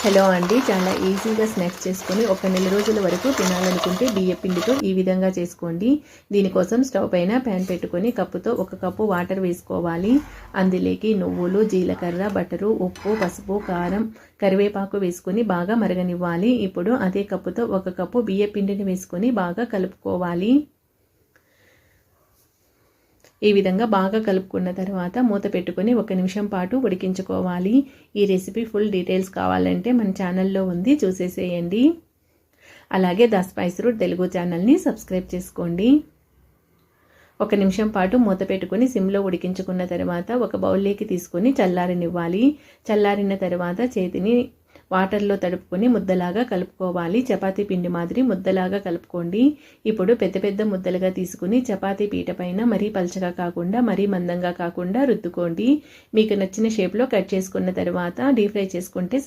Hello అండి, చాలా ఈజీగా స్నాక్స్ చేసుకొని ఒక నెల రోజుల వరకు తినాలనుకుంటే బియ్యం పిండితో ఈ విధంగా చేసుకోండి. దీనికోసం స్టవ్ పైన ప్యాన్ పెట్టుకొని కప్పుతో 1 కప్పు వాటర్ వేసుకోవాలి. అందులోకి నువ్వులు, జీలకర్ర, బటరు, ఉప్పు, పసుపు, కారం, కరివేపాకు వేసుకొని బాగా మరగనివ్వాలి. ఇప్పుడు అదే కప్పుతో 1 కప్పు బియ్యం పిండిని వేసుకొని బాగా కలుపుకోవాలి. ఈ విధంగా బాగా కలుపుకున్న తర్వాత మూత పెట్టుకొని 1 నిమిషం పాటు ఉడికించుకోవాలి. ఈ రెసిపీ ఫుల్ డీటెయిల్స్ కావాలంటే మన ఛానల్లో ఉంది, చూసేసేయండి. అలాగే ద స్పైస్ రూట్ తెలుగు ఛానల్ని సబ్స్క్రైబ్ చేసుకోండి. 1 నిమిషం పాటు మూత పెట్టుకొని సిమ్లో ఉడికించుకున్న తర్వాత ఒక బౌల్లోకి తీసుకొని చల్లారనివ్వాలి. చల్లారిన తర్వాత చేతిని వాటర్లో తడుపుకొని ముద్దలాగా కలుపుకోవాలి. చపాతీ పిండి మాదిరి ముద్దలాగా కలుపుకోండి. ఇప్పుడు పెద్ద పెద్ద ముద్దలుగా తీసుకుని చపాతీ పీట పైన మరీ పలచగా కాకుండా మరీ మందంగా కాకుండా రుద్దుకోండి. మీకు నచ్చిన షేప్లో కట్ చేసుకున్న తర్వాత డీప్ ఫ్రై చేసుకుంటే